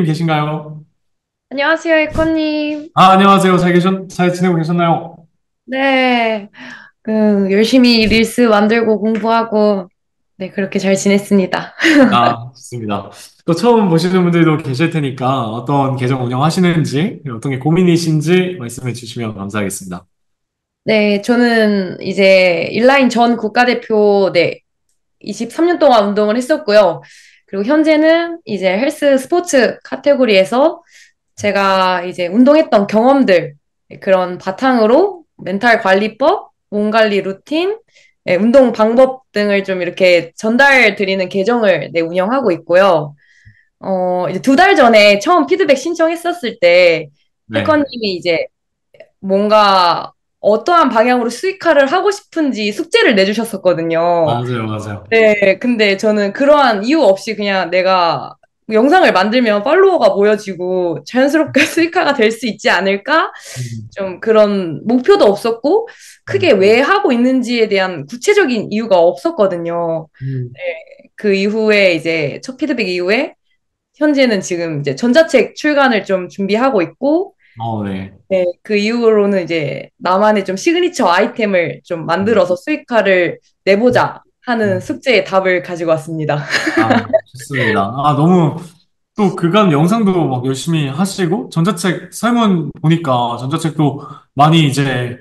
계신가요? 안녕하세요, 에코님. 안녕하세요. 잘 지내고 계셨나요? 네, 열심히 릴스 만들고 공부하고, 네, 그렇게 잘 지냈습니다. 좋습니다. 또 처음 보시는 분들도 계실 테니까 어떤 계정 운영하시는지, 어떤 게 고민이신지 말씀해 주시면 감사하겠습니다. 네, 저는 이제 인라인 전 국가대표, 네, 23년 동안 운동을 했었고요. 그리고 현재는 이제 헬스 스포츠 카테고리에서 제가 이제 운동했던 경험들, 네, 그런 바탕으로 멘탈 관리법, 몸 관리 루틴, 네, 운동 방법 등을 좀 이렇게 전달 드리는 계정을 네, 운영하고 있고요. 이제 2달 전에 처음 피드백 신청했었을 때, 네, 해커님이 이제 뭔가 어떠한 방향으로 수익화를 하고 싶은지 숙제를 내주셨었거든요. 맞아요, 맞아요. 네, 근데 저는 그러한 이유 없이 그냥 내가 영상을 만들면 팔로워가 모여지고 자연스럽게 수익화가 될 수 있지 않을까? 음, 좀 그런 목표도 없었고, 크게 음, 왜 하고 있는지에 대한 구체적인 이유가 없었거든요. 음. 그 이후에 이제 첫 피드백 이후에 현재는 지금 이제 전자책 출간을 좀 준비하고 있고, 네. 네, 그 이후로는 이제 나만의 좀 시그니처 아이템을 좀 음, 만들어서 수익화를 음, 내보자 하는 음. 숙제의 답을 가지고 왔습니다. 좋습니다. 너무 또 그간 영상도 막 열심히 하시고, 전자책 설문 보니까 전자책도 많이 이제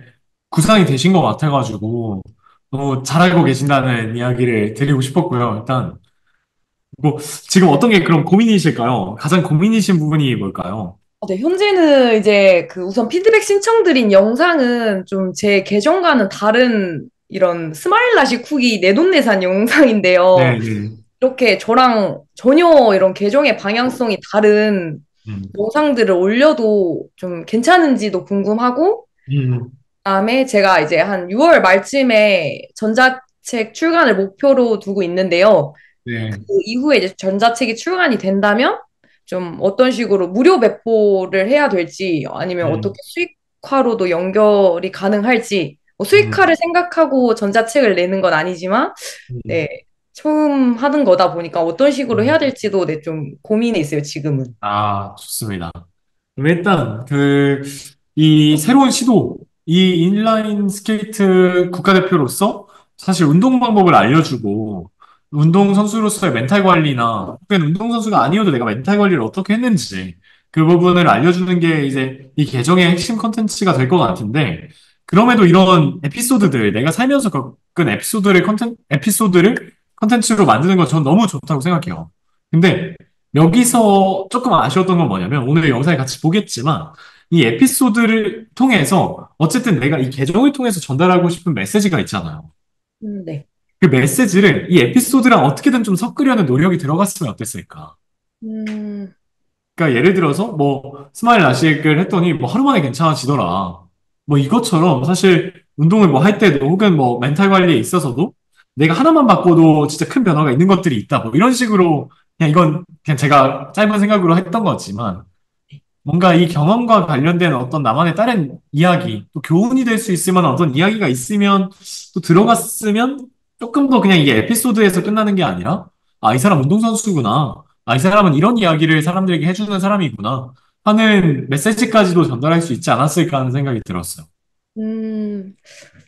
구상이 되신 것 같아가지고, 너무 잘 알고 계신다는 이야기를 드리고 싶었고요. 일단, 뭐, 지금 어떤 게 그럼 고민이실까요? 가장 고민이신 부분이 뭘까요? 네, 현재는 이제 그 우선 피드백 신청드린 영상은 좀 제 계정과는 다른 이런 스마일라시 쿡이 내돈내산 영상인데요. 네, 네. 이렇게 저랑 전혀 이런 계정의 방향성이 다른 음, 영상들을 올려도 좀 괜찮은지도 궁금하고, 음, 그다음에 제가 이제 한 6월 말쯤에 전자책 출간을 목표로 두고 있는데요. 그 네. 이후에 이제 전자책이 출간이 된다면 좀 어떤 식으로 무료 배포를 해야 될지 아니면 어떻게 음, 수익화로도 연결이 가능할지 뭐 음, 수익화를 생각하고 전자책을 내는 건 아니지만 음, 네, 처음 하는 거다 보니까 어떤 식으로 해야 음. 될지도 네, 좀 고민이 있어요, 지금은. 좋습니다. 그럼 일단, 이 새로운 시도, 이 인라인 스케이트 국가대표로서 사실 운동 방법을 알려주고, 운동선수로서의 멘탈 관리나, 혹은 운동선수가 아니어도 내가 멘탈 관리를 어떻게 했는지, 그 부분을 알려주는 게 이제 이 계정의 핵심 컨텐츠가 될 것 같은데, 그럼에도 이런 에피소드들, 내가 살면서 겪은 에피소드를 컨텐츠로 만드는 건 전 너무 좋다고 생각해요. 근데 여기서 조금 아쉬웠던 건 뭐냐면 오늘 영상을 같이 보겠지만 이 에피소드를 통해서 어쨌든 내가 이 계정을 통해서 전달하고 싶은 메시지가 있잖아요. 네. 그 메시지를 이 에피소드랑 어떻게든 좀 섞으려는 노력이 들어갔으면 어땠을까? 음, 그러니까 예를 들어서 뭐 스마일 라식을 했더니 뭐 하루 만에 괜찮아지더라. 뭐 이것처럼 사실 운동을 뭐 할 때도 혹은 뭐 멘탈 관리에 있어서도 내가 하나만 바꿔도 진짜 큰 변화가 있는 것들이 있다. 뭐 이런 식으로 그냥 이건 그냥 제가 짧은 생각으로 했던 거지만 뭔가 이 경험과 관련된 어떤 나만의 다른 이야기, 또 교훈이 될 수 있을 만한 어떤 이야기가 있으면 또 들어갔으면 조금 더 그냥 이게 에피소드에서 끝나는 게 아니라, 이 사람 운동선수구나. 이 사람은 이런 이야기를 사람들에게 해주는 사람이구나. 하는 메시지까지도 전달할 수 있지 않았을까 하는 생각이 들었어요. 음,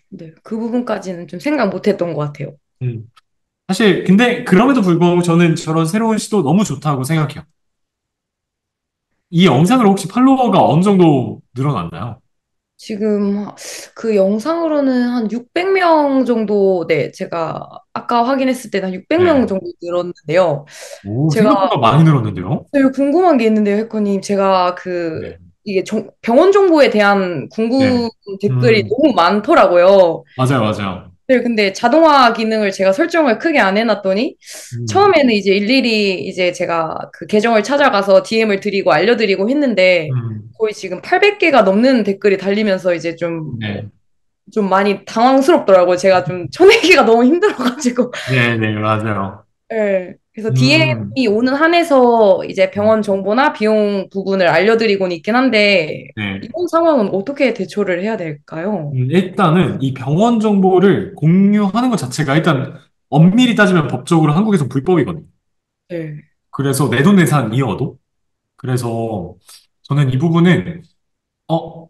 네. 그 부분까지는 좀 생각 못 했던 것 같아요. 음. 사실, 근데 그럼에도 불구하고 저는 저런 새로운 시도 너무 좋다고 생각해요. 이 영상으로 혹시 팔로워가 어느 정도 늘어났나요? 지금 그 영상으로는 한 600명 정도, 네, 제가 아까 확인했을 때는 한 600명 네. 정도 늘었는데요. 오, 제가 생각보다 많이 늘었는데요? 되게 궁금한 게 있는데요, 해커님. 제가 네. 이게 병원 정보에 대한 궁금 네. 댓글이 음, 너무 많더라고요. 맞아요, 맞아요. 네, 근데 자동화 기능을 제가 설정을 크게 안 해놨더니 음, 처음에는 이제 일일이 이제 제가 그 계정을 찾아가서 DM을 드리고 알려드리고 했는데 음, 거의 지금 800개가 넘는 댓글이 달리면서 이제 네. 좀 많이 당황스럽더라고요. 제가 좀 쳐내기가 너무 힘들어가지고. 네, 네, 맞아요. 네. 그래서 음, DM이 오는 한에서 이제 병원 정보나 비용 부분을 알려드리고는 있긴 한데 네. 이런 상황은 어떻게 대처를 해야 될까요? 일단은 이 병원 정보를 공유하는 것 자체가 일단 엄밀히 따지면 법적으로 한국에서 불법이거든요. 네. 그래서 내돈내산이어도. 그래서 저는 이 부분은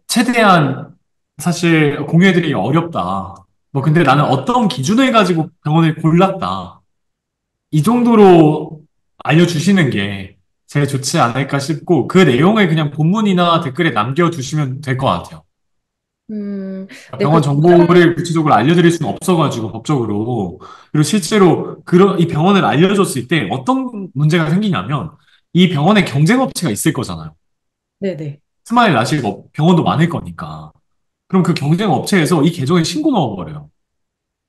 최대한 사실 공유해드리기 어렵다. 뭐 근데 나는 어떤 기준을 가지고 병원을 골랐다. 이 정도로 알려주시는 게 제일 좋지 않을까 싶고 그 내용을 그냥 본문이나 댓글에 남겨주시면 될 것 같아요. 네, 병원 그 정보를 구체적으로 알려드릴 수는 없어가지고 법적으로 그리고 실제로 그런 이 병원을 알려줬을 때 어떤 문제가 생기냐면 이 병원에 경쟁 업체가 있을 거잖아요. 네네. 스마일 라식 병원도 많을 거니까. 그럼 그 경쟁 업체에서 이 계정에 신고 넣어버려요.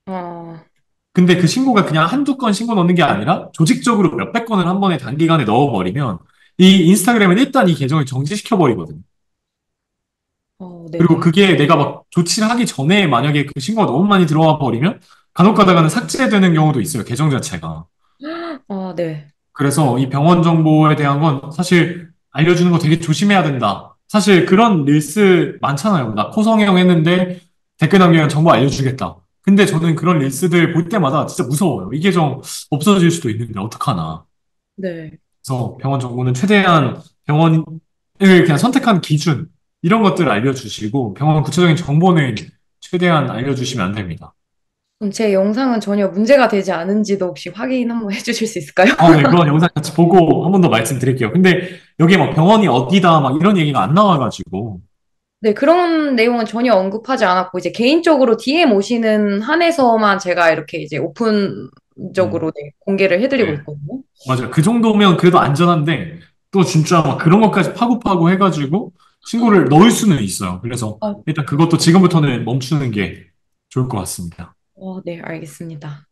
아, 근데 그 신고가 그냥 한두 건 신고 넣는 게 아니라 조직적으로 몇백 건을 한 번에 단기간에 넣어버리면 이 인스타그램은 일단 이 계정을 정지시켜버리거든요. 그리고 네네. 그게 내가 막 조치를 하기 전에 만약에 그 신고가 너무 많이 들어와 버리면 간혹 가다가는 삭제되는 경우도 있어요. 계정 자체가. 아, 네. 그래서 이 병원 정보에 대한 건 사실 알려주는 거 되게 조심해야 된다. 사실 그런 릴스 많잖아요. 나 코성형 했는데 댓글 남기면 정보 알려주겠다. 근데 저는 그런 릴스들 볼 때마다 진짜 무서워요. 이 계정 없어질 수도 있는데 어떡하나. 네. 그래서 병원 정보는 최대한 병원을 그냥 선택한 기준, 이런 것들을 알려주시고 병원 구체적인 정보는 최대한 알려주시면 안 됩니다. 그럼 제 영상은 전혀 문제가 되지 않은지도 혹시 확인 한번 해주실 수 있을까요? 네, 그건 영상 같이 보고 한 번 더 말씀드릴게요. 근데 여기에 막 병원이 어디다 막 이런 얘기가 안 나와가지고. 네, 그런 내용은 전혀 언급하지 않았고, 이제 개인적으로 DM 오시는 한에서만 제가 이렇게 이제 음, 오픈적으로 네, 공개를 해드리고 네. 있거든요. 맞아요. 그 정도면 그래도 안전한데 또 진짜 막 그런 것까지 파고파고 해가지고 신고를 넣을 수는 있어요. 그래서 아, 일단 그것도 지금부터는 멈추는 게 좋을 것 같습니다. 네, 알겠습니다.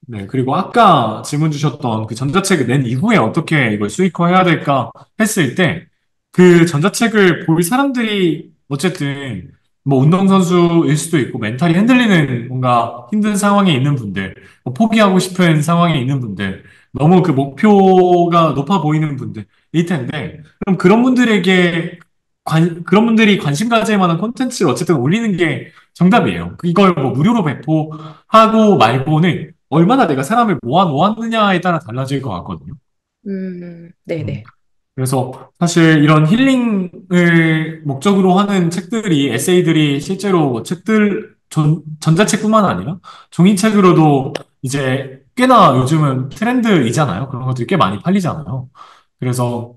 네, 그리고 아까 질문 주셨던 그 전자책을 낸 이후에 어떻게 이걸 수익화해야 될까 했을 때 그 전자책을 볼 사람들이 어쨌든 뭐 운동선수일 수도 있고 멘탈이 흔들리는 뭔가 힘든 상황에 있는 분들, 뭐 포기하고 싶은 상황에 있는 분들, 너무 그 목표가 높아 보이는 분들일 텐데 그럼 그런 분들에게 그런 분들이 관심 가질 만한 콘텐츠를 어쨌든 올리는 게 정답이에요. 이걸 뭐 무료로 배포하고 말고는 얼마나 내가 사람을 모아 놓았느냐에 따라 달라질 것 같거든요. 음. 네네. 그래서 사실 이런 힐링을 목적으로 하는 책들이, 에세이들이 실제로 뭐 전자책뿐만 아니라 종이책으로도 이제 꽤나 요즘은 트렌드이잖아요. 그런 것들이 꽤 많이 팔리잖아요. 그래서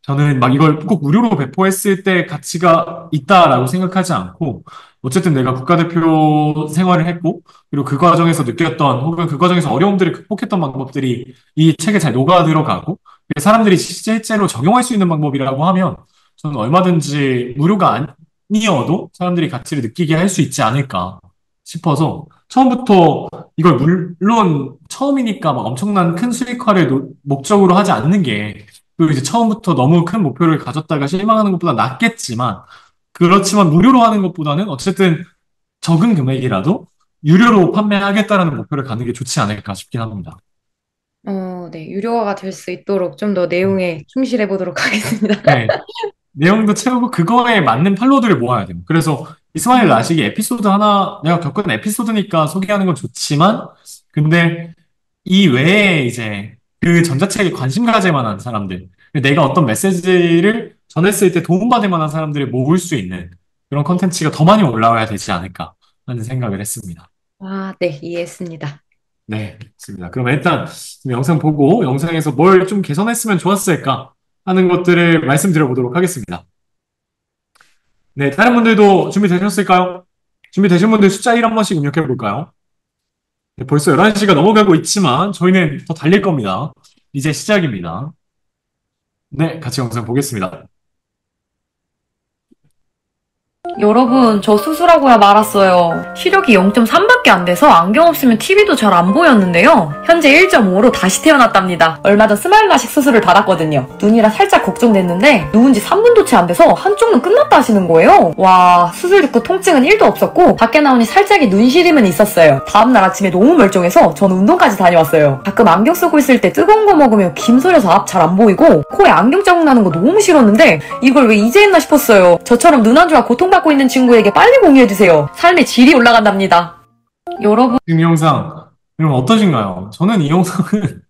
저는 막 이걸 꼭 무료로 배포했을 때 가치가 있다라고 생각하지 않고, 어쨌든 내가 국가대표 생활을 했고, 그리고 그 과정에서 느꼈던, 혹은 그 과정에서 어려움들을 극복했던 방법들이 이 책에 잘 녹아 들어가고, 사람들이 실제로 적용할 수 있는 방법이라고 하면, 저는 얼마든지 무료가 아니어도 사람들이 가치를 느끼게 할 수 있지 않을까 싶어서, 처음부터 이걸 물론 처음이니까 막 엄청난 큰 수익화를 목적으로 하지 않는 게 또 이제 처음부터 너무 큰 목표를 가졌다가 실망하는 것보다 낫겠지만, 그렇지만 무료로 하는 것보다는 어쨌든 적은 금액이라도 유료로 판매하겠다라는 목표를 갖는 게 좋지 않을까 싶긴 합니다. 네, 유료화가 될 수 있도록 좀 더 음. 내용에 충실해 보도록 하겠습니다. 네. 내용도 채우고 그거에 맞는 팔로우들을 모아야 돼요. 그래서 이스마일 음, 라식이 에피소드 하나, 내가 겪은 에피소드니까 소개하는 건 좋지만, 근데 이 외에 이제 그 전자책에 관심 가질 만한 사람들, 내가 어떤 메시지를 전했을 때 도움받을 만한 사람들을 모을 수 있는 그런 컨텐츠가 더 많이 올라와야 되지 않을까 하는 생각을 했습니다. 네, 이해했습니다. 네, 좋습니다. 그럼 일단 지금 영상 보고 영상에서 뭘 좀 개선했으면 좋았을까 하는 것들을 말씀드려 보도록 하겠습니다. 네, 다른 분들도 준비되셨을까요? 준비되신 분들 숫자 1 한 번씩 입력해 볼까요? 네, 벌써 11시가 넘어가고 있지만 저희는 더 달릴 겁니다. 이제 시작입니다. 네, 같이 영상 보겠습니다. 여러분, 저 수술하고야 말았어요. 시력이 0.3밖에 안 돼서 안경 없으면 TV도 잘 안 보였는데요. 현재 1.5로 다시 태어났답니다. 얼마 전 스마일 라식 수술을 받았거든요. 눈이라 살짝 걱정됐는데 누운 지 3분도 채 안 돼서 한쪽 눈 끝났다 하시는 거예요. 와, 수술 듣고 통증은 1도 없었고 밖에 나오니 살짝의 눈시림은 있었어요. 다음날 아침에 너무 멀쩡해서 전 운동까지 다녀왔어요. 가끔 안경 쓰고 있을 때 뜨거운 거 먹으면 김서려서 앞 잘 안 보이고 코에 안경 자국 나는 거 너무 싫었는데 이걸 왜 이제 했나 싶었어요. 저처럼 눈 안 좋아 고통받고 있는 친구에게 빨리 공유해주세요. 삶의 질이 올라간답니다. 여러분, 지금 이 영상, 여러분 어떠신가요? 저는 이 영상은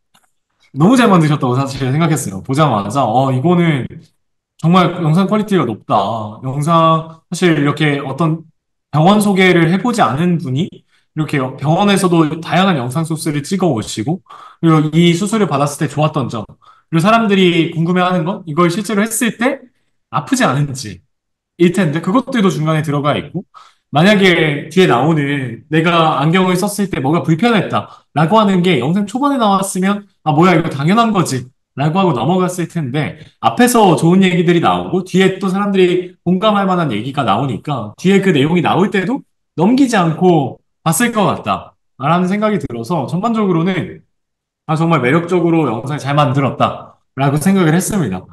너무 잘 만드셨다고 사실 생각했어요. 보자마자, 이거는 정말 영상 퀄리티가 높다. 영상, 사실 이렇게 어떤 병원 소개를 해보지 않은 분이 이렇게 병원에서도 다양한 영상 소스를 찍어 오시고, 그리고 이 수술을 받았을 때 좋았던 점, 그리고 사람들이 궁금해하는 건 이걸 실제로 했을 때 아프지 않은지, 일 텐데 그것들도 중간에 들어가 있고 만약에 뒤에 나오는 내가 안경을 썼을 때 뭐가 불편했다라고 하는 게 영상 초반에 나왔으면 아 뭐야 이거 당연한 거지 라고 하고 넘어갔을 텐데 앞에서 좋은 얘기들이 나오고 뒤에 또 사람들이 공감할 만한 얘기가 나오니까 뒤에 그 내용이 나올 때도 넘기지 않고 봤을 것 같다 라는 생각이 들어서 전반적으로는 아, 정말 매력적으로 영상을 잘 만들었다라고 생각을 했습니다.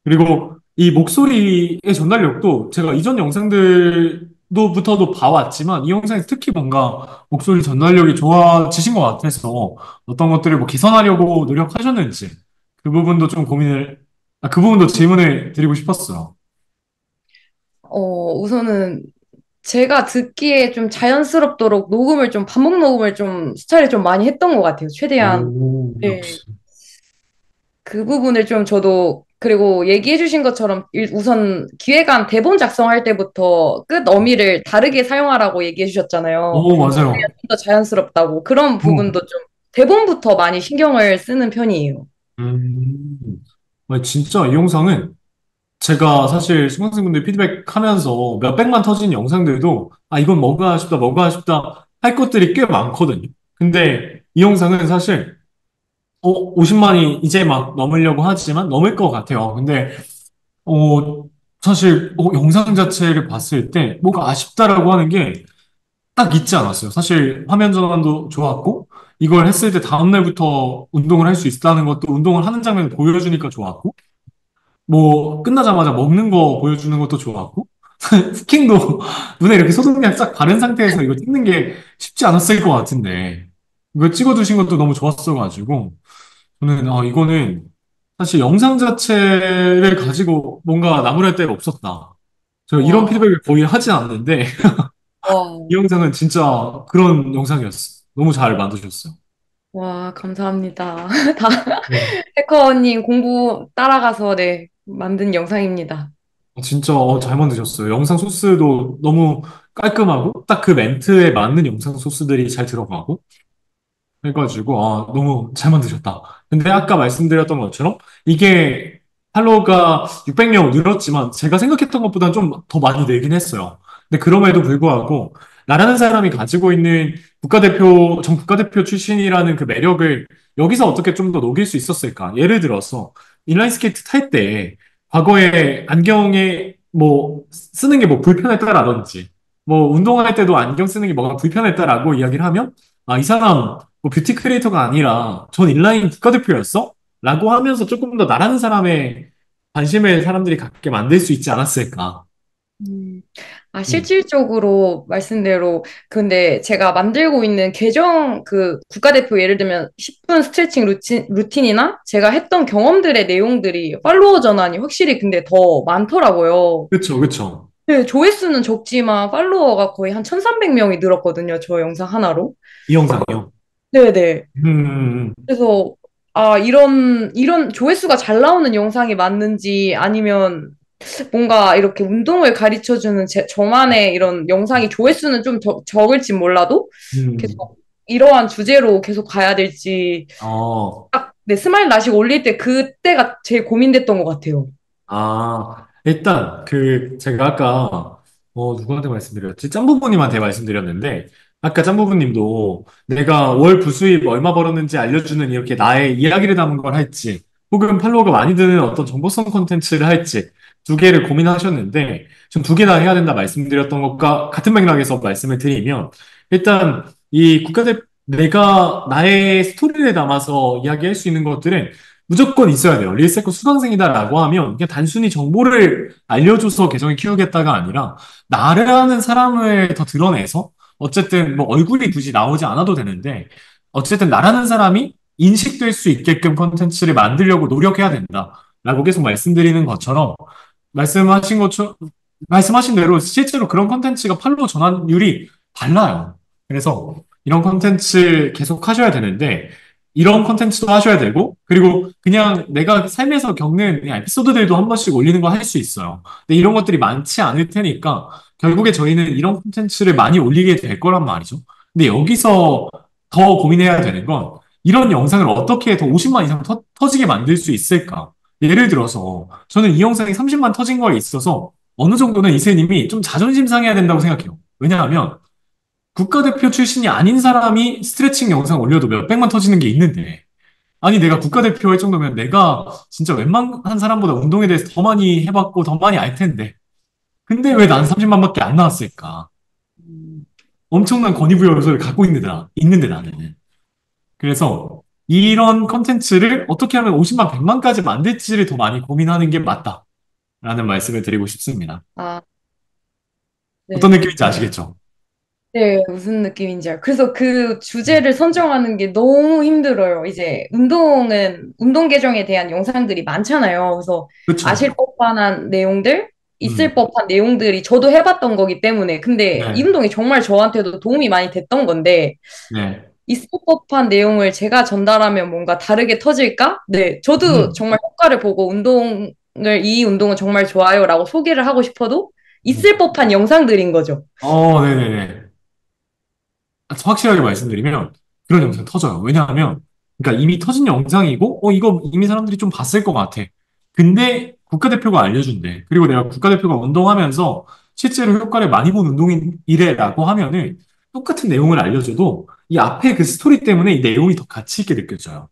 그리고 이 목소리의 전달력도 제가 이전 영상들도부터도 봐왔지만 이 영상에서 특히 뭔가 목소리 전달력이 좋아지신 것 같아서 어떤 것들을 뭐 개선하려고 노력하셨는지 그 부분도 좀 그 부분도 질문을 드리고 싶었어요. 우선은 제가 듣기에 좀 자연스럽도록 녹음을 좀 반복 녹음을 좀 수차례 좀 많이 했던 것 같아요. 최대한. 오, 네. 역시. 그 부분을 좀 저도 그리고 얘기해 주신 것처럼 우선 기획안 대본 작성할 때부터 끝 어미를 다르게 사용하라고 얘기해 주셨잖아요. 오, 맞아요. 좀 더 자연스럽다고 그런 부분도 음. 좀 대본부터 많이 신경을 쓰는 편이에요. 음. 아니, 진짜 이 영상은 제가 사실 수강생분들 피드백 하면서 몇백만 터진 영상들도 아, 이건 뭐가 아쉽다, 뭐가 아쉽다 할 것들이 꽤 많거든요. 근데 이 영상은 사실 50만이 이제 막 넘으려고 하지만 넘을 것 같아요. 근데 어, 사실 영상 자체를 봤을 때 뭐가 아쉽다라고 하는 게 딱 있지 않았어요. 사실 화면 전환도 좋았고 이걸 했을 때 다음날부터 운동을 할 수 있다는 것도 운동을 하는 장면을 보여주니까 좋았고 뭐 끝나자마자 먹는 거 보여주는 것도 좋았고 스킨도 눈에 이렇게 소독약 싹 바른 상태에서 이거 찍는 게 쉽지 않았을 것 같은데 이거 찍어두신 것도 너무 좋았어가지고 저는 이거는 사실 영상 자체를 가지고 뭔가 나무랄 데가 없었다. 제가 이런 와, 피드백을 거의 하지 않는데 와, 이 영상은 진짜 그런 영상이었어. 너무 잘 만드셨어요. 와, 감사합니다. 다 네. 해커님 공부 따라가서 네, 만든 영상입니다. 진짜 잘 만드셨어요. 영상 소스도 너무 깔끔하고 딱 그 멘트에 맞는 영상 소스들이 잘 들어가고 해가지고 너무 잘 만드셨다. 근데 아까 말씀드렸던 것처럼 이게 팔로워가 600명 늘었지만 제가 생각했던 것보다는 좀 더 많이 늘긴 했어요. 근데 그럼에도 불구하고 나라는 사람이 가지고 있는 전 국가대표 출신이라는 그 매력을 여기서 어떻게 좀 더 녹일 수 있었을까? 예를 들어서 인라인 스케이트 탈 때 과거에 안경에 뭐 쓰는 게 뭐 불편했다라든지 뭐 운동할 때도 안경 쓰는 게 뭐가 불편했다라고 이야기를 하면 아, 이 사람 뭐 뷰티 크리에이터가 아니라 전 인라인 국가대표였어? 라고 하면서 조금 더 나라는 사람의 관심을 사람들이 갖게 만들 수 있지 않았을까. 음. 아, 음. 실질적으로 말씀대로, 근데 제가 만들고 있는 계정, 그 국가대표 예를 들면 10분 스트레칭 루틴이나 제가 했던 경험들의 내용들이 팔로워 전환이 확실히 근데 더 많더라고요. 그쵸, 그쵸. 네, 조회수는 적지만 팔로워가 거의 한 1,300명이 늘었거든요. 저 영상 하나로. 이 영상이요. 네네. 음, 그래서, 아, 이런 조회수가 잘 나오는 영상이 맞는지 아니면 뭔가 이렇게 운동을 가르쳐주는 저만의 이런 영상이 조회수는 좀 적을지 몰라도 음, 계속 이러한 주제로 계속 가야 될지 어, 딱 내 스마일 나시고 올릴 때 그때가 제일 고민됐던 것 같아요. 일단, 제가 아까, 누구한테 말씀드렸지? 짬부부님한테 말씀드렸는데, 아까 짬부부님도 내가 월 부수입 얼마 벌었는지 알려주는 이렇게 나의 이야기를 담은 걸 할지, 혹은 팔로워가 많이 드는 어떤 정보성 콘텐츠를 할지, 두 개를 고민하셨는데, 전 두 개 다 해야 된다 말씀드렸던 것과 같은 맥락에서 말씀을 드리면, 일단, 내가 나의 스토리를 담아서 이야기할 수 있는 것들은 무조건 있어야 돼요. 릴세코 수강생이다라고 하면 그냥 단순히 정보를 알려줘서 계정을 키우겠다가 아니라 나라는 사람을 더 드러내서 어쨌든 뭐 얼굴이 굳이 나오지 않아도 되는데 어쨌든 나라는 사람이 인식될 수 있게끔 콘텐츠를 만들려고 노력해야 된다라고 계속 말씀드리는 것처럼 말씀하신 것처럼 말씀하신 대로 실제로 그런 콘텐츠가 팔로우 전환율이 달라요. 그래서 이런 콘텐츠 계속 하셔야 되는데 이런 콘텐츠도 하셔야 되고, 그리고 그냥 내가 삶에서 겪는 그냥 에피소드들도 한 번씩 올리는 거 할 수 있어요. 근데 이런 것들이 많지 않을 테니까, 결국에 저희는 이런 콘텐츠를 많이 올리게 될 거란 말이죠. 근데 여기서 더 고민해야 되는 건, 이런 영상을 어떻게 더 50만 이상 터지게 만들 수 있을까? 예를 들어서, 저는 이 영상이 30만 터진 거에 있어서, 어느 정도는 이세님이 좀 자존심 상해야 된다고 생각해요. 왜냐하면, 국가대표 출신이 아닌 사람이 스트레칭 영상 올려도 몇백만 터지는 게 있는데, 아니, 내가 국가대표 할 정도면 내가 진짜 웬만한 사람보다 운동에 대해서 더 많이 해봤고 더 많이 알 텐데. 근데 왜 난 30만밖에 안 나왔을까? 음, 엄청난 권위부여 요소를 갖고 있는데 나는. 그래서 이런 컨텐츠를 어떻게 하면 50만, 100만까지 만들지를 더 많이 고민하는 게 맞다라는 말씀을 드리고 싶습니다. 아, 어떤 네. 느낌인지 아시겠죠? 네, 무슨 느낌인지 알아요. 그래서 그 주제를 선정하는 게 너무 힘들어요. 이제 운동은, 운동 계정에 대한 영상들이 많잖아요. 그래서 아실 그렇죠. 법한 내용들, 있을 음, 법한 내용들이 저도 해봤던 거기 때문에. 근데 이 네, 운동이 정말 저한테도 도움이 많이 됐던 건데, 네, 있을 법한 내용을 제가 전달하면 뭔가 다르게 터질까? 네, 저도 음, 정말 효과를 보고 이 운동은 정말 좋아요라고 소개를 하고 싶어도 있을 음. 법한 영상들인 거죠. 네네네. 확실하게 말씀드리면 그런 영상 터져요. 왜냐하면 그러니까 이미 터진 영상이고 이거 이미 사람들이 좀 봤을 것 같아. 근데 국가대표가 알려준대. 그리고 내가 국가대표가 운동하면서 실제로 효과를 많이 본 운동인이래라고 하면은 똑같은 내용을 알려줘도 이 앞에 그 스토리 때문에 이 내용이 더 가치 있게 느껴져요.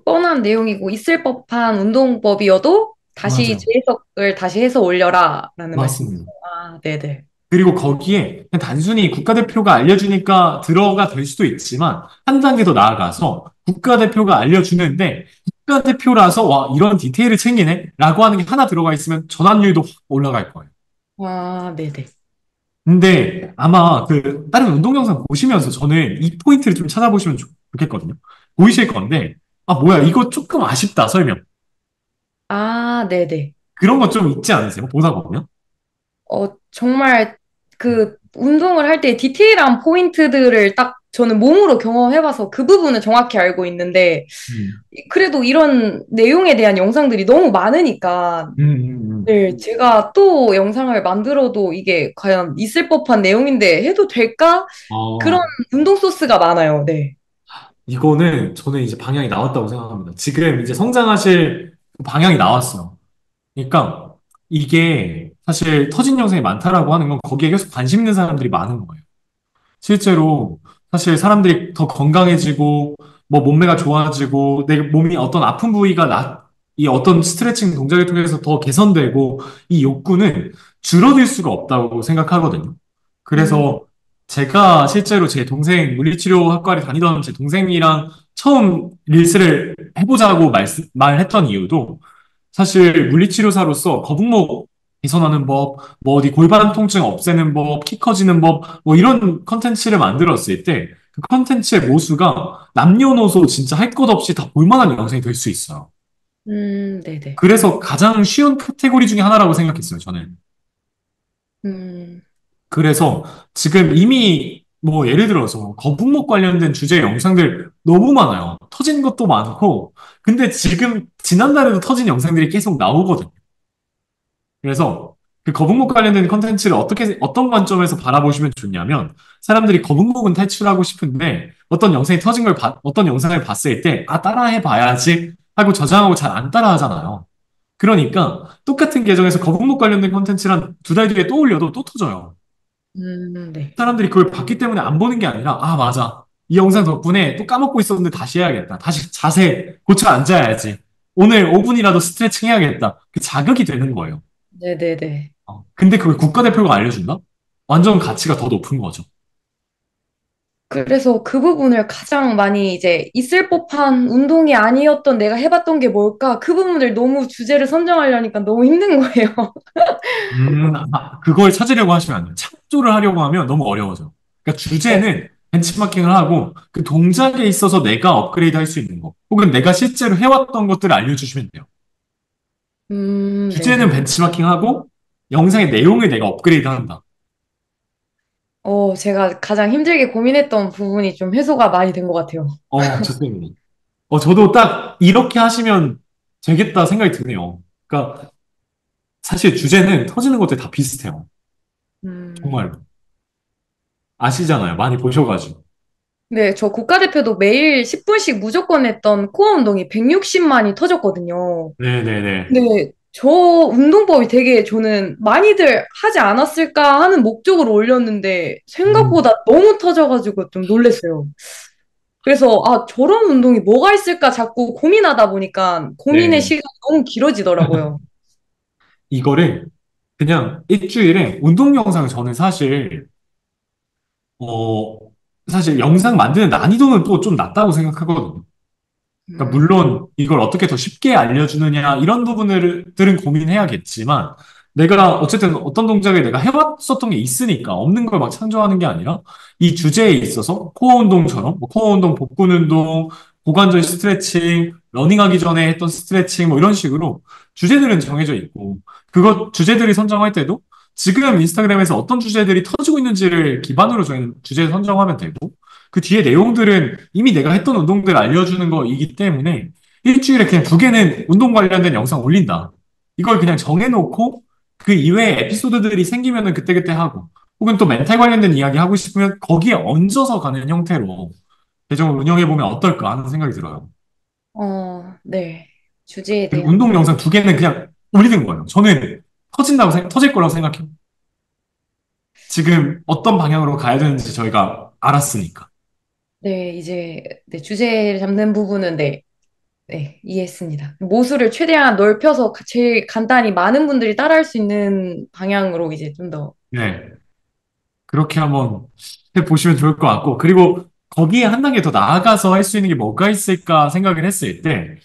뻔한 내용이고 있을 법한 운동법이어도 다시 맞아요. 재해석을 다시 해서 올려라라는 말씀이죠. 맞습니다. 아, 네네. 그리고 거기에 그냥 단순히 국가대표가 알려주니까 들어가 될 수도 있지만 한 단계 더 나아가서 국가대표가 알려주는데 국가대표라서 와 이런 디테일을 챙기네 라고 하는 게 하나 들어가 있으면 전환율도 확 올라갈 거예요. 아, 네네. 근데 아마 그 다른 운동 영상 보시면서 저는 이 포인트를 좀 찾아보시면 좋겠거든요. 보이실 건데 뭐야 이거 조금 아쉽다 설명. 아, 네네. 그런 거 좀 있지 않으세요? 보다 보면? 정말 그 운동을 할 때 디테일한 포인트들을 딱 저는 몸으로 경험해봐서 그 부분은 정확히 알고 있는데 음, 그래도 이런 내용에 대한 영상들이 너무 많으니까 음, 음, 음. 네, 제가 또 영상을 만들어도 이게 과연 있을 법한 내용인데 해도 될까? 그런 어, 운동 소스가 많아요. 네. 이거는 저는 이제 방향이 나왔다고 생각합니다. 지금 이제 성장하실 그 방향이 나왔어요. 그러니까 이게 사실 터진 영상이 많다라고 하는 건 거기에 계속 관심 있는 사람들이 많은 거예요. 실제로 사실 사람들이 더 건강해지고 뭐 몸매가 좋아지고 내 몸이 어떤 아픈 부위가 이 어떤 스트레칭 동작을 통해서 더 개선되고 이 욕구는 줄어들 수가 없다고 생각하거든요. 음, 그래서 제가 실제로 제 동생 물리치료학과를 다니던 제 동생이랑 처음 릴스를 해보자고 말했던 이유도 사실 물리치료사로서 거북목 개선하는 법, 뭐 어디 골반 통증 없애는 법, 키 커지는 법, 뭐 이런 컨텐츠를 만들었을 때 그 컨텐츠의 모수가 남녀노소 진짜 할 것 없이 다 볼만한 영상이 될 수 있어요. 네네. 그래서 가장 쉬운 카테고리 중에 하나라고 생각했어요, 저는. 음, 그래서 지금 이미 뭐 예를 들어서 거북목 관련된 주제 영상들 너무 많아요. 터진 것도 많고, 근데 지금 지난달에도 터진 영상들이 계속 나오거든요. 그래서 그 거북목 관련된 컨텐츠를 어떤 관점에서 바라보시면 좋냐면, 사람들이 거북목은 탈출하고 싶은데, 어떤 영상을 봤을 때, 따라해 봐야지 하고 저장하고 잘 안 따라 하잖아요. 그러니까, 똑같은 계정에서 거북목 관련된 컨텐츠를 두 달 뒤에 또 올려도 또 터져요. 네. 사람들이 그걸 봤기 때문에 안 보는 게 아니라, 맞아. 이 영상 덕분에 또 까먹고 있었는데 다시 해야겠다. 다시 자세 고쳐 앉아야지. 오늘 5분이라도 스트레칭 해야겠다. 그 자극이 되는 거예요. 네네네. 근데 그걸 국가대표가 알려준다? 완전 가치가 더 높은 거죠. 그래서 그 부분을 가장 많이 이제 있을 법한 운동이 아니었던 내가 해봤던 게 뭘까? 그 부분을 너무 주제를 선정하려니까 너무 힘든 거예요. 그걸 찾으려고 하시면 안 돼요. 창조를 하려고 하면 너무 어려워져. 그러니까 네. 주제는 벤치마킹을 하고 그 동작에 있어서 내가 업그레이드 할 수 있는 거, 혹은 내가 실제로 해왔던 것들을 알려주시면 돼요. 주제는 네네. 벤치마킹하고 영상의 내용을 내가 업그레이드 한다. 제가 가장 힘들게 고민했던 부분이 좀 해소가 많이 된 것 같아요. 좋습니다. 저도 딱 이렇게 하시면 되겠다 생각이 드네요. 그러니까 사실 주제는 터지는 것들 다 비슷해요. 음. 정말 아시잖아요. 많이 보셔가지고. 네, 저 국가대표도 매일 10분씩 무조건 했던 코어 운동이 160만이 터졌거든요. 네네네. 근데 저 운동법이 되게 저는 많이들 하지 않았을까 하는 목적으로 올렸는데 음, 생각보다 너무 터져가지고 좀 놀랐어요. 그래서 저런 운동이 뭐가 있을까 자꾸 고민하다 보니까 고민의 네. 시간이 너무 길어지더라고요. 이거를 그냥 일주일에 운동 영상을 저는 어, 사실 영상 만드는 난이도는 또 좀 낮다고 생각하거든요. 그러니까 음, 물론 이걸 어떻게 더 쉽게 알려주느냐 이런 부분들은 고민해야겠지만 내가 어쨌든 어떤 동작을 내가 해왔었던 게 있으니까 없는 걸 막 창조하는 게 아니라 이 주제에 있어서 코어 운동처럼 뭐 코어 운동, 복근 운동, 고관절 스트레칭, 러닝하기 전에 했던 스트레칭 뭐 이런 식으로 주제들은 정해져 있고 그것 주제들이 선정할 때도 지금 인스타그램에서 어떤 주제들이 터지고 있는지를 기반으로 저희는 주제 선정하면 되고 그 뒤에 내용들은 이미 내가 했던 운동들 알려주는 거이기 때문에 일주일에 그냥 두 개는 운동 관련된 영상 올린다. 이걸 그냥 정해놓고 그 이외에 에피소드들이 생기면은 그때그때 하고 혹은 또 멘탈 관련된 이야기 하고 싶으면 거기에 얹어서 가는 형태로 계정을 운영해보면 어떨까 하는 생각이 들어요. 네. 주제에 그리고 대한. 운동 영상 두 개는 그냥 올리는 거예요. 저는 터질 거라고 생각해요. 지금 어떤 방향으로 가야 되는지 저희가 알았으니까. 네, 이제 네, 주제를 잡는 부분은 네, 이해했습니다. 모수를 최대한 넓혀서 제일 간단히 많은 분들이 따라할 수 있는 방향으로 이제 좀 더. 네. 그렇게 한번 해보시면 좋을 것 같고, 그리고 거기에 한 단계 더 나아가서 할 수 있는 게 뭐가 있을까 생각을 했을 때,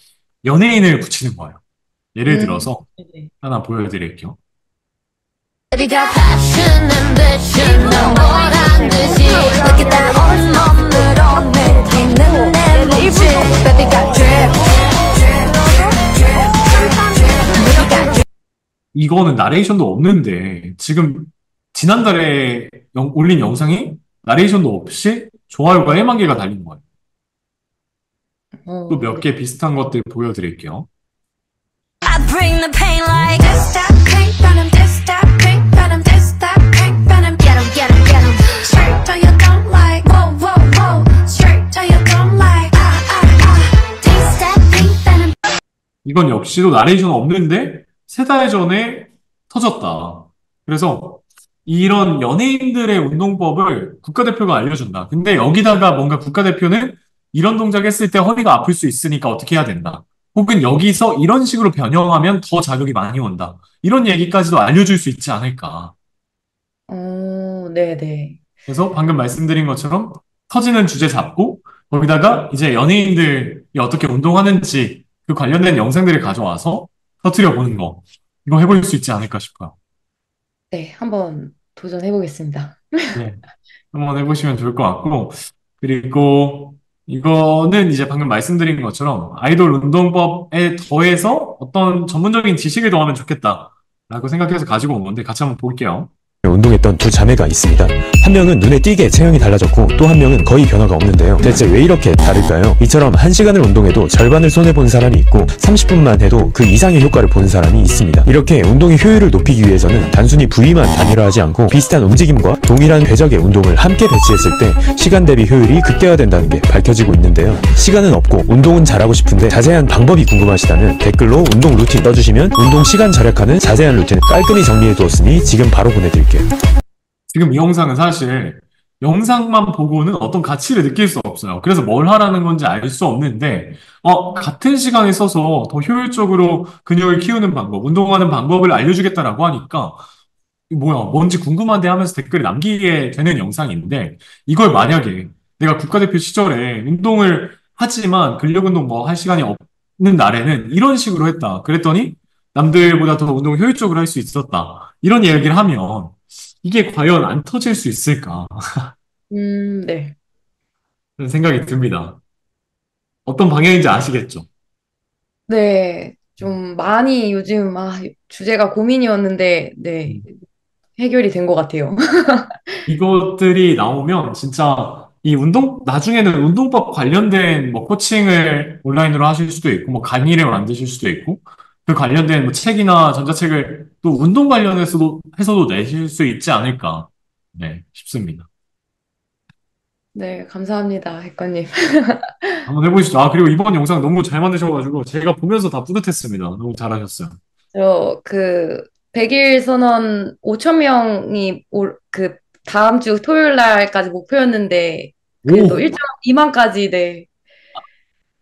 연예인을 붙이는 거예요. 예를 들어서 네네. 하나 보여드릴게요. Baby got passion, ambition, 넌 뭐란 듯이 Look at that 온몸 늘어내리는 내 몸짓 Baby got drip, drip, drip, drip Baby got drip 이거는 나레이션도 없는데, 지금 지난달에 올린 영상이 나레이션도 없이 좋아요가 1만 개가 달린 거예요. 또 몇 네. 개 비슷한 것들 보여드릴게요. I bring the pain like This that crank venom, this that crank venom, this that crank venom Get 'em, get 'em, get 'em Straight till you don't like Whoa, whoa, whoa Straight till you don't like Taste that pink venom 이건 역시도 나레이션 없는데, 세 달 전에 터졌다. 그래서 이런 연예인들의 운동법을 국가대표가 알려준다. 근데 여기다가 뭔가 국가대표는 이런 동작 했을 때 허리가 아플 수 있으니까 어떻게 해야 된다. 혹은 여기서 이런 식으로 변형하면 더 자극이 많이 온다. 이런 얘기까지도 알려줄 수 있지 않을까. 네네. 그래서 방금 말씀드린 것처럼 터지는 주제 잡고 거기다가 이제 연예인들이 어떻게 운동하는지 그 관련된 영상들을 가져와서 터트려 보는 거. 이거 해볼 수 있지 않을까 싶어요. 네, 한번 도전해 보겠습니다. 네. 한번 해보시면 좋을 것 같고, 그리고 이거는 이제 방금 말씀드린 것처럼 아이돌 운동법에 더해서 어떤 전문적인 지식을 더하면 좋겠다라고 생각해서 가지고 온 건데 같이 한번 볼게요. 운동했던 두 자매가 있습니다. 한 명은 눈에 띄게 체형이 달라졌고 또 한 명은 거의 변화가 없는데요. 대체 왜 이렇게 다를까요? 이처럼 1시간을 운동해도 절반을 손해본 사람이 있고 30분만 해도 그 이상의 효과를 본 사람이 있습니다. 이렇게 운동의 효율을 높이기 위해서는 단순히 부위만 단일화하지 않고 비슷한 움직임과 동일한 궤적의 운동을 함께 배치했을 때 시간 대비 효율이 극대화된다는 게 밝혀지고 있는데요. 시간은 없고 운동은 잘하고 싶은데 자세한 방법이 궁금하시다면 댓글로 운동 루틴 써주시면 운동 시간 절약하는 자세한 루틴을 깔끔히 정리해두었으니 지금 바로 보내드릴게요. 지금 이 영상은 사실 영상만 보고는 어떤 가치를 느낄 수 없어요. 그래서 뭘 하라는 건지 알 수 없는데, 같은 시간에 써서 더 효율적으로 근육을 키우는 방법, 운동하는 방법을 알려주겠다라고 하니까, 뭐야, 뭔지 궁금한데 하면서 댓글을 남기게 되는 영상인데, 이걸 만약에 내가 국가대표 시절에 운동을 하지만 근력 운동 뭐 할 시간이 없는 날에는 이런 식으로 했다. 그랬더니 남들보다 더 운동 효율적으로 할 수 있었다. 이런 얘기를 하면 이게 과연 안 터질 수 있을까? 네. 라는 생각이 듭니다. 어떤 방향인지 아시겠죠? 네, 좀 많이 요즘 주제가 고민이었는데 음. 해결이 된 것 같아요. 이것들이 나오면 진짜 나중에는 운동법 관련된 뭐 코칭을 온라인으로 하실 수도 있고, 뭐 강의를 만드실 수도 있고, 그 관련된 뭐 책이나 전자책을 또 운동 해서도 내실 수 있지 않을까, 네, 싶습니다. 네, 감사합니다, 백과님. 한번 해보시죠. 아, 그리고 이번 영상 너무 잘 만드셔가지고 제가 보면서 다 뿌듯했습니다. 너무 잘하셨어요. 저, 100일 선언 5천 명이 다음 주 토요일 날까지 목표였는데, 그래도 오! 1.2만까지, 네.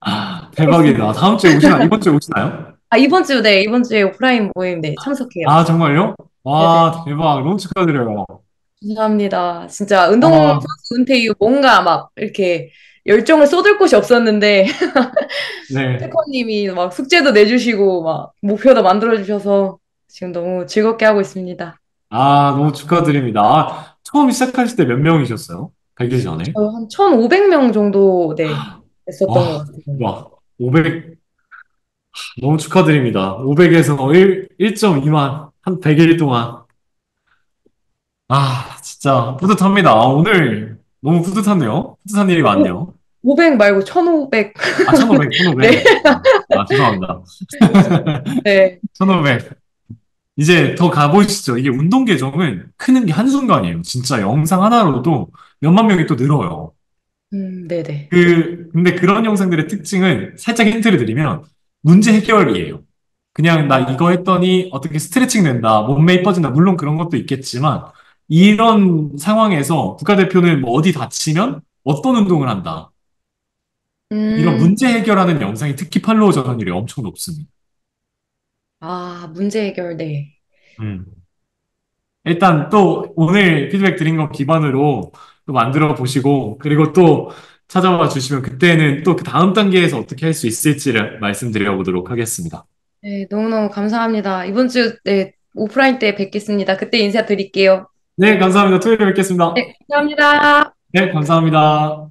아, 대박이다. 다음 주에 이번 주에 오시나요? 아, 이번 주에 오프라인 모임, 네, 참석해요. 아, 정말요? 네네. 와, 대박. 너무 축하드려요. 감사합니다. 진짜 운동선수 아, 은퇴 이후 뭔가 막 이렇게 열정을 쏟을 곳이 없었는데, 네. 태커님이 막 숙제도 내주시고, 막 목표도 만들어주셔서 지금 너무 즐겁게 하고 있습니다. 아, 너무 축하드립니다. 아, 처음 시작하실 때 몇 명이셨어요? 가기 전에? 저 한 1,500명 정도, 네, 됐었던 것 와, 같아요. 와, 500, 너무 축하드립니다. 500에서 1.2만, 한 100일 동안. 아, 진짜 뿌듯합니다. 아, 오늘 너무 뿌듯하네요. 뿌듯한 일이 오, 많네요. 500 말고 1,500. 아, 1500, 네, 1500. 죄송합니다. 네, 1500. 이제 더 가보시죠. 이게 운동 계정은 크는 게 한순간이에요. 진짜 영상 하나로도 몇만 명이 또 늘어요. 네네. 근데 그런 영상들의 특징은 살짝 힌트를 드리면 문제 해결이에요. 그냥 나 이거 했더니 어떻게 스트레칭 된다, 몸매 이뻐진다. 물론 그런 것도 있겠지만 이런 상황에서 국가대표는 뭐 어디 다치면 어떤 운동을 한다. 이런 음, 문제 해결하는 영상이 특히 팔로워 전환율이 엄청 높습니다. 아, 문제 해결, 네. 음. 일단 또 오늘 피드백 드린 거 기반으로 또 만들어 보시고 그리고 또 찾아와 주시면 그때는 또 그 다음 단계에서 어떻게 할 수 있을지를 말씀드려 보도록 하겠습니다. 네, 너무너무 감사합니다. 이번 주, 네, 오프라인 때 뵙겠습니다. 그때 인사드릴게요. 네, 감사합니다. 토요일에 뵙겠습니다. 네, 감사합니다. 네, 감사합니다.